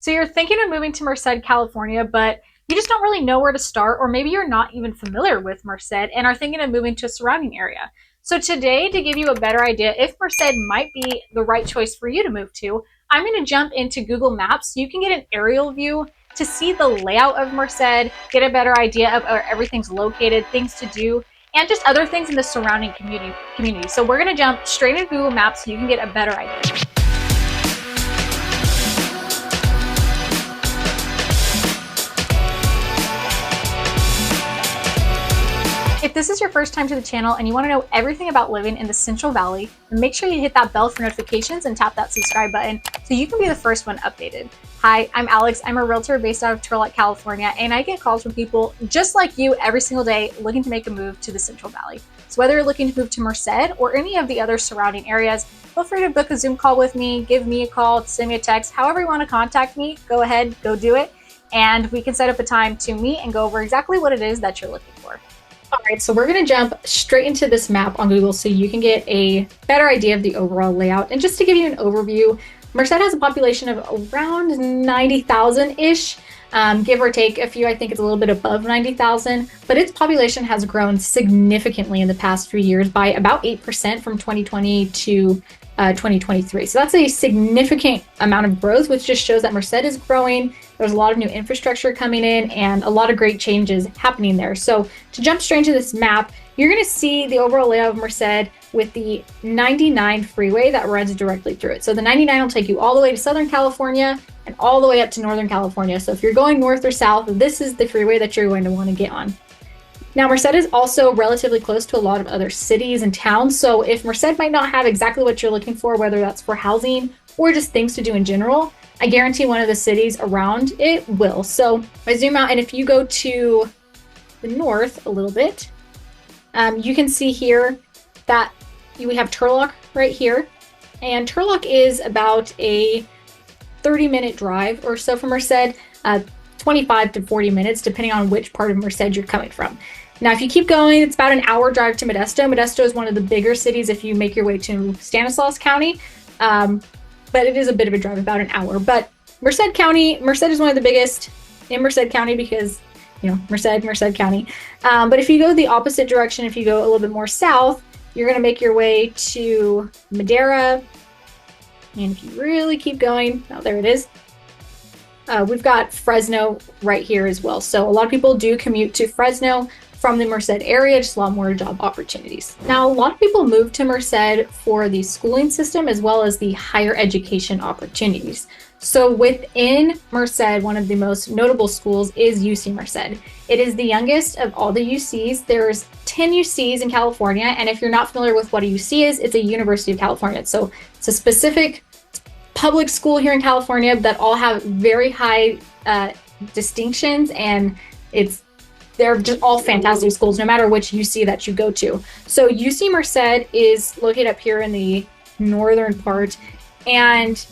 So you're thinking of moving to Merced, California, but you just don't really know where to start, or maybe you're not even familiar with Merced and are thinking of moving to a surrounding area. So today, to give you a better idea if Merced might be the right choice for you to move to, I'm going to jump into Google Maps so you can get an aerial view to see the layout of Merced, get a better idea of where everything's located, things to do, and just other things in the surrounding community. So we're going to jump straight into Google Maps so you can get a better idea. If this is your first time to the channel and you want to know everything about living in the Central Valley, then make sure you hit that bell for notifications and tap that subscribe button so you can be the first one updated. Hi, I'm Alex. I'm a realtor based out of Turlock, California, and I get calls from people just like you every single day looking to make a move to the Central Valley. So whether you're looking to move to Merced or any of the other surrounding areas, feel free to book a Zoom call with me, give me a call, send me a text, however you want to contact me, go ahead, go do it, and we can set up a time to meet and go over exactly what it is that you're looking for. All right, so we're going to jump straight into this map on Google so you can get a better idea of the overall layout. And just to give you an overview, Merced has a population of around 90,000-ish, give or take a few. I think it's a little bit above 90,000, but its population has grown significantly in the past few years by about 8% from 2020 to 2023. So that's a significant amount of growth, which just shows that Merced is growing. There's a lot of new infrastructure coming in and a lot of great changes happening there. So to jump straight into this map, you're going to see the overall layout of Merced with the 99 freeway that runs directly through it. So the 99 will take you all the way to Southern California and all the way up to Northern California. So if you're going north or south, this is the freeway that you're going to want to get on. Now, Merced is also relatively close to a lot of other cities and towns. So if Merced might not have exactly what you're looking for, whether that's for housing or just things to do in general, I guarantee one of the cities around it will. So if I zoom out, and if you go to the north a little bit, you can see here that we have Turlock right here. And Turlock is about a 30-minute drive or so from Merced, 25 to 40 minutes, depending on which part of Merced you're coming from. Now, if you keep going, it's about an hour drive to Modesto. Modesto is one of the bigger cities if you make your way to Stanislaus County. But it is a bit of a drive, about an hour. But Merced is one of the biggest in Merced County because, you know, Merced County. But if you go the opposite direction, if you go a little bit more south, you're going to make your way to Madera. And if you really keep going, oh, there it is. We've got Fresno right here as well. So a lot of people do commute to Fresno from the Merced area, just a lot more job opportunities. Now, a lot of people move to Merced for the schooling system as well as the higher education opportunities. So within Merced, one of the most notable schools is UC Merced. It is the youngest of all the UCs. There's 10 UCs in California, and if you're not familiar with what a UC is, it's a University of California. So it's a specific public school here in California that all have very high distinctions, and they're just all fantastic schools, no matter which UC that you go to. So UC Merced is located up here in the northern part, and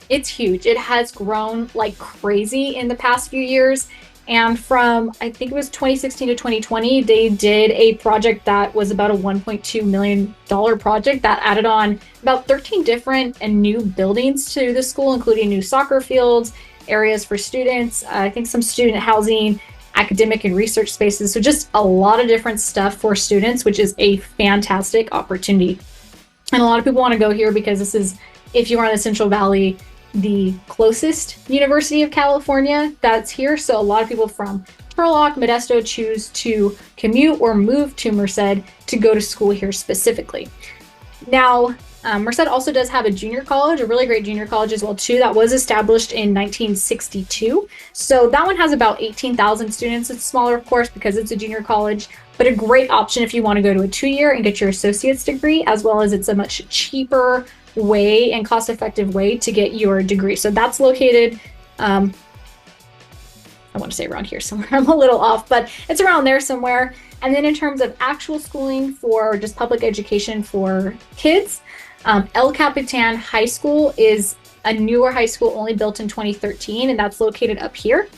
it's huge. It has grown like crazy in the past few years. And from, I think it was 2016 to 2020, they did a project that was about a $1.2 million project that added on about 13 different and new buildings to the school, including new soccer fields, areas for students, I think some student housing, academic and research spaces. So just a lot of different stuff for students, which is a fantastic opportunity. And a lot of people want to go here because this is, if you are in the Central Valley, the closest University of California that's here. So a lot of people from Turlock, Modesto choose to commute or move to Merced to go to school here specifically. Now, Merced also does have a junior college, a really great junior college as well too, that was established in 1962. So that one has about 18,000 students. It's smaller, of course, because it's a junior college, but a great option if you want to go to a 2-year and get your associate's degree, as well as it's a much cheaper way and cost-effective way to get your degree. So that's located, I want to say around here somewhere. I'm a little off, but it's around there somewhere. And then in terms of actual schooling for just public education for kids, El Capitan High School is a newer high school only built in 2013, and that's located up here.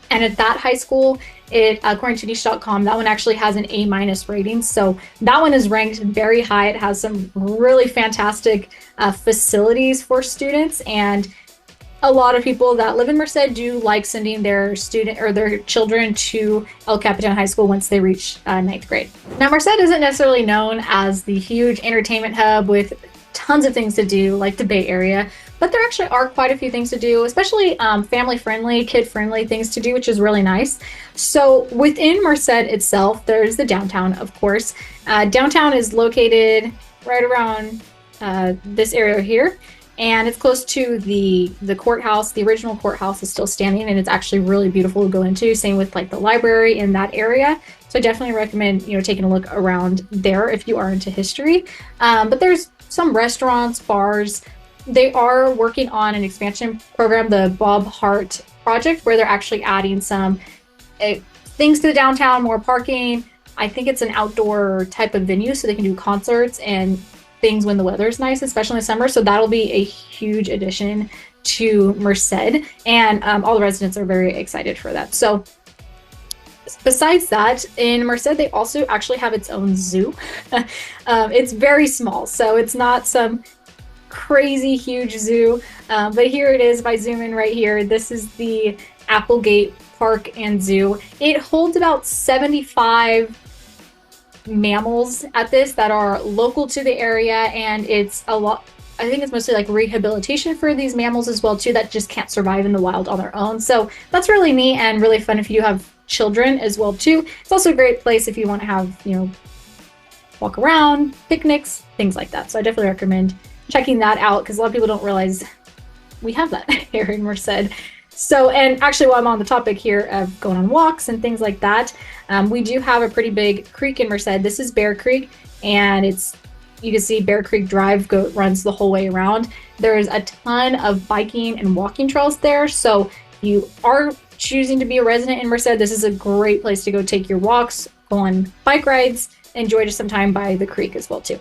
And at that high school, according to niche.com, that one actually has an A- rating. So that one is ranked very high. It has some really fantastic facilities for students, and a lot of people that live in Merced do like sending their student or their children to El Capitan High School once they reach ninth grade. Now, Merced isn't necessarily known as the huge entertainment hub with tons of things to do like the Bay Area, but there actually are quite a few things to do, especially family-friendly, kid-friendly things to do, which is really nice. So within Merced itself, there's the downtown, of course. Downtown is located right around this area here, and it's close to the courthouse. The original courthouse is still standing, and it's actually really beautiful to go into. Same with like the library in that area. So I definitely recommend, you know, taking a look around there if you are into history. But there's some restaurants, bars. They are working on an expansion program, the Bob Hart project, where they're actually adding some things to the downtown, more parking. I think it's an outdoor type of venue, so they can do concerts and things when the weather is nice, especially in the summer. So that'll be a huge addition to Merced, and all the residents are very excited for that. So besides that, in Merced, they also actually have its own zoo. It's very small, so it's not some crazy huge zoo, but here it is. If I zoom in right here, this is the Applegate Park and Zoo. It holds about 75 mammals at this that are local to the area, and it's a lot. I think it's mostly like rehabilitation for these mammals as well too, that just can't survive in the wild on their own. So that's really neat and really fun if you have children as well too. It's also a great place if you want to have, you know, walk around, picnics, things like that. So I definitely recommend checking that out, because a lot of people don't realize we have that here in Merced. So, and actually while I'm on the topic here of going on walks and things like that, we do have a pretty big creek in Merced. This is Bear Creek, and you can see Bear Creek Drive runs the whole way around. There's a ton of biking and walking trails there. So if you are choosing to be a resident in Merced, this is a great place to go take your walks, go on bike rides, enjoy just some time by the creek as well too.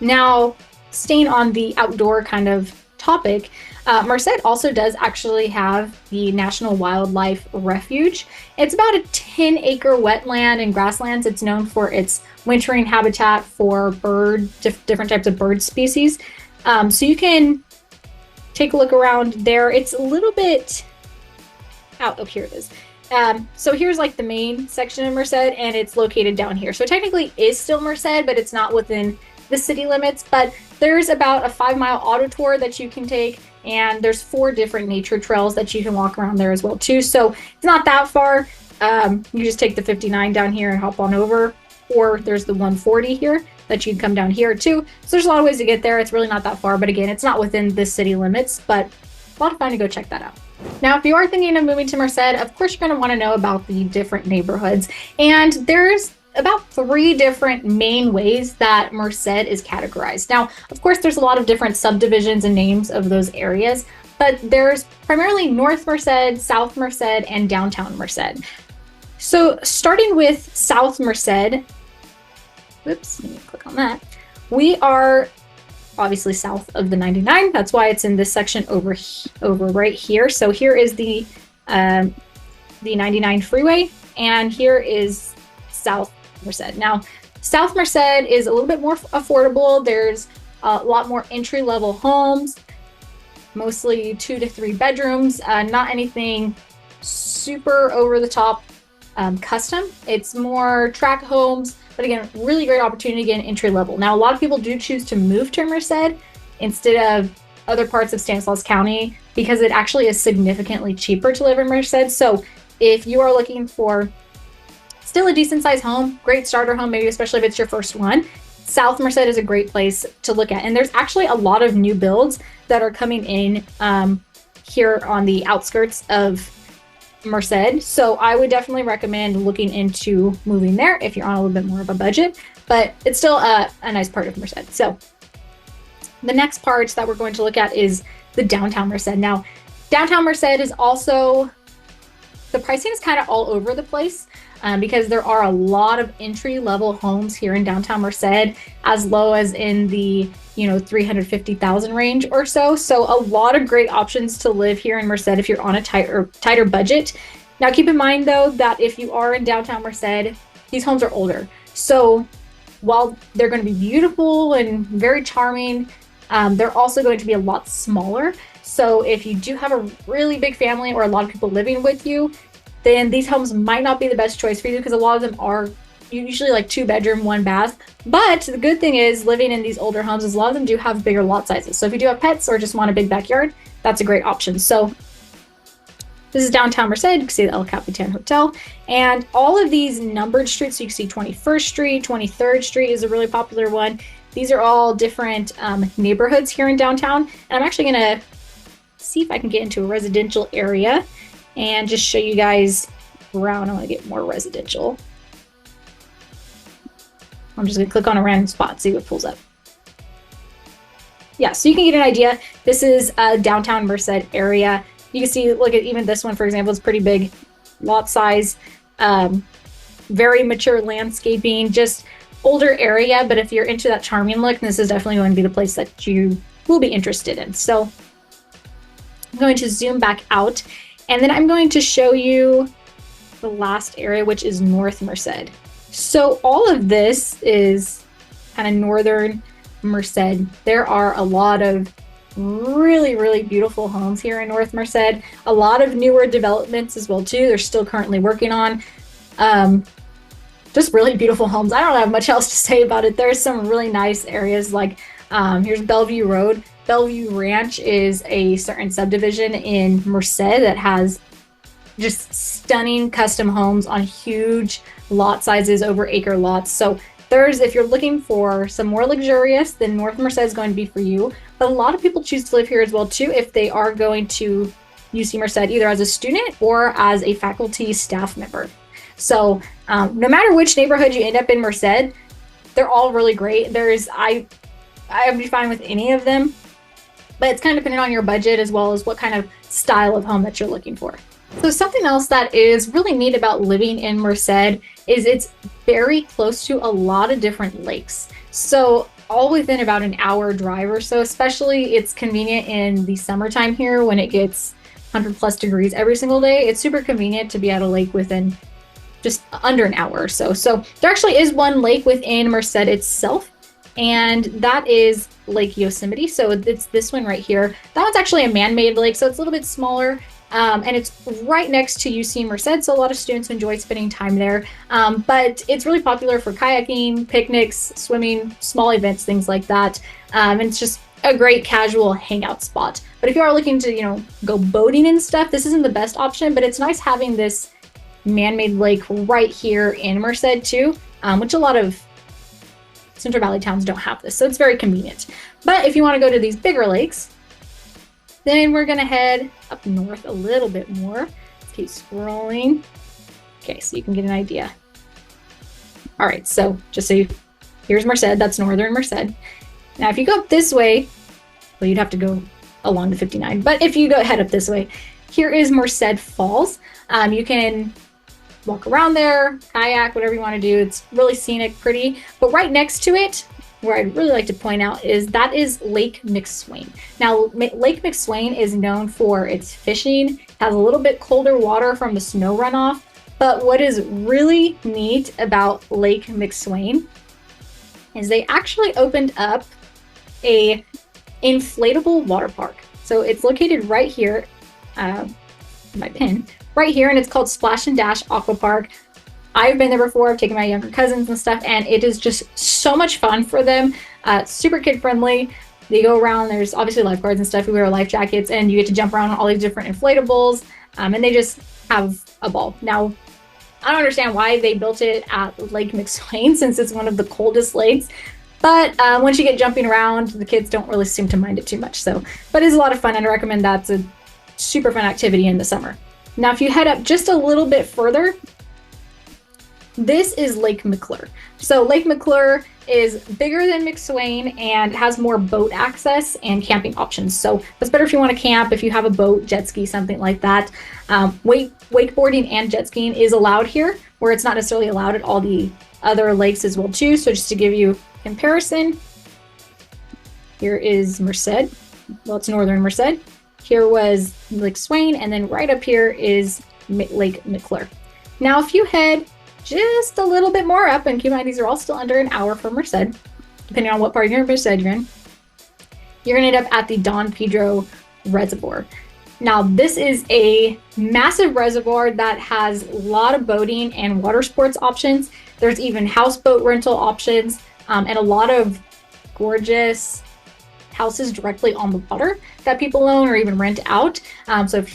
Now, staying on the outdoor kind of topic, Merced also does actually have the National Wildlife Refuge. It's about a 10-acre wetland and grasslands. It's known for its wintering habitat for different types of bird species. So you can take a look around there. It's a little bit out. Oh, here it is. So here's like the main section of Merced, and it's located down here. So technically is still Merced, but it's not within the city limits. But there's about a 5-mile auto tour that you can take, and there's 4 different nature trails that you can walk around there as well too. So it's not that far. You just take the 59 down here and hop on over, or there's the 140 here that you can come down here too. So there's a lot of ways to get there. It's really not that far, but again, it's not within the city limits, but a lot of fun to go check that out. Now, if you are thinking of moving to Merced, of course you're going to want to know about the different neighborhoods, and there's about 3 different main ways that Merced is categorized. Now, of course, there's a lot of different subdivisions and names of those areas, but there's primarily North Merced, South Merced, and Downtown Merced. So starting with South Merced, whoops, let me click on that. We are obviously south of the 99. That's why it's in this section over right here. So here is the 99 freeway, and here is South Merced. Now, South Merced is a little bit more affordable. There's a lot more entry-level homes, mostly 2 to 3 bedrooms, not anything super over-the-top custom. It's more tract homes, but again, really great opportunity, again, entry-level. Now, a lot of people do choose to move to Merced instead of other parts of Stanislaus County because it actually is significantly cheaper to live in Merced. So if you are looking for still a decent sized home, great starter home, maybe especially if it's your first one, South Merced is a great place to look at. And there's actually a lot of new builds that are coming in here on the outskirts of Merced. So I would definitely recommend looking into moving there if you're on a little bit more of a budget, but it's still a nice part of Merced. So the next part that we're going to look at is the Downtown Merced. Now, Downtown Merced is also, the pricing is kind of all over the place. Because there are a lot of entry-level homes here in Downtown Merced, as low as in the, $350,000 range or so. So a lot of great options to live here in Merced if you're on a tighter budget. Now, keep in mind though that if you are in Downtown Merced, these homes are older. So while they're going to be beautiful and very charming, they're also going to be a lot smaller. So if you do have a really big family or a lot of people living with you, then these homes might not be the best choice for you because a lot of them are usually like 2-bedroom, 1-bath. But the good thing is living in these older homes is a lot of them do have bigger lot sizes. So if you do have pets or just want a big backyard, that's a great option. So this is downtown Merced. You can see the El Capitan Hotel. And all of these numbered streets, so you can see 21st Street, 23rd Street is a really popular one. These are all different neighborhoods here in downtown. And I'm actually going to see if I can get into a residential area and just show you guys around. I want to get more residential. I'm just going to click on a random spot, see what pulls up. Yeah, so you can get an idea. This is a downtown Merced area. You can see, look at even this one, for example, it's pretty big lot size, very mature landscaping, just older area. But if you're into that charming look, this is definitely going to be the place that you will be interested in. So I'm going to zoom back out, and then I'm going to show you the last area, which is North Merced. So all of this is kind of northern Merced. There are a lot of really, really beautiful homes here in North Merced. A lot of newer developments as well too. They're still currently working on just really beautiful homes. I don't have much else to say about it. There's some really nice areas like here's Bellevue Road. Bellevue Ranch is a certain subdivision in Merced that has just stunning custom homes on huge lot sizes, over acre lots. So if you're looking for some more luxurious, then North Merced is going to be for you. But a lot of people choose to live here as well too if they are going to UC Merced either as a student or as a faculty staff member. So no matter which neighborhood you end up in Merced, they're all really great. I would be fine with any of them, but it's kind of dependent on your budget as well as what kind of style of home that you're looking for. So something else that is really neat about living in Merced is it's very close to a lot of different lakes. So all within about an hour drive or so, especially it's convenient in the summertime here when it gets 100+ degrees every single day. It's super convenient to be at a lake within just under an hour or so. So there actually is one lake within Merced itself, and that is Lake Yosemite. So it's this one right here. That one's actually a man-made lake, so it's a little bit smaller. And it's right next to UC Merced, so a lot of students enjoy spending time there. But it's really popular for kayaking, picnics, swimming, small events, things like that. And it's just a great casual hangout spot. But if you are looking to, go boating and stuff, this isn't the best option, but it's nice having this man-made lake right here in Merced too, which a lot of Central Valley towns don't have this, so it's very convenient. But if you want to go to these bigger lakes, then we're gonna head up north a little bit more. Let's keep scrolling. Okay, so you can get an idea. All right, so here's Merced, that's northern Merced. Now if you go up this way, well, you'd have to go along the 59, but if you head up this way, here is Merced Falls. You can walk around there, kayak, whatever you want to do. It's really scenic, pretty. But right next to it, where I'd really like to point out is Lake McSwain. Now, Lake McSwain is known for its fishing. It has a little bit colder water from the snow runoff. But what is really neat about Lake McSwain is they actually opened up a inflatable water park. So it's located right here, my pin, right here, and it's called Splash and Dash Aqua Park. I've been there before. I've taken my younger cousins and stuff, and it is just so much fun for them. Super kid friendly. They go around. There's obviously lifeguards and stuff. We wear life jackets, and you get to jump around on all these different inflatables, and they just have a ball. Now, I don't understand why they built it at Lake McSwain since it's one of the coldest lakes. But once you get jumping around, the kids don't really seem to mind it too much. But it's a lot of fun, and I recommend that's a super fun activity in the summer. Now, if you head up just a little bit further, this is Lake McClure. So Lake McClure is bigger than McSwain and has more boat access and camping options. So it's better if you want to camp, if you have a boat, jet ski, something like that. Wakeboarding and jet skiing is allowed here, where it's not necessarily allowed at all the other lakes as well too. So just to give you a comparison, here is Merced. Well, it's northern Merced. Here was Lake Swain, and then right up here is Lake McClure. Now, if you head just a little bit more up, and keep in mind these are all still under an hour from Merced, depending on what part of Merced you're in, you're gonna end up at the Don Pedro Reservoir. Now, this is a massive reservoir that has a lot of boating and water sports options. There's even houseboat rental options, and a lot of gorgeous houses directly on the water that people own or even rent out. So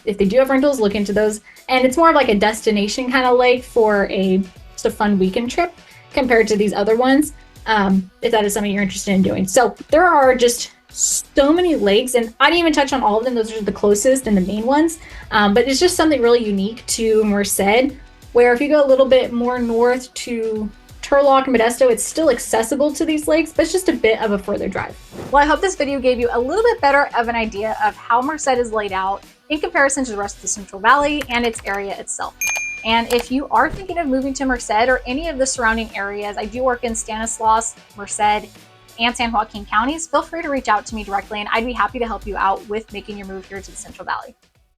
if they do have rentals, look into those. And it's more of like a destination kind of lake for just a fun weekend trip compared to these other ones, if that is something you're interested in doing. So there are just so many lakes, and I didn't even touch on all of them. Those are the closest and the main ones. But it's just something really unique to Merced, where if you go a little bit more north to Turlock and Modesto, it's still accessible to these lakes, but it's just a bit of a further drive. Well, I hope this video gave you a little bit better of an idea of how Merced is laid out in comparison to the rest of the Central Valley and its area itself. And if you are thinking of moving to Merced or any of the surrounding areas, I do work in Stanislaus, Merced, and San Joaquin counties, feel free to reach out to me directly and I'd be happy to help you out with making your move here to the Central Valley.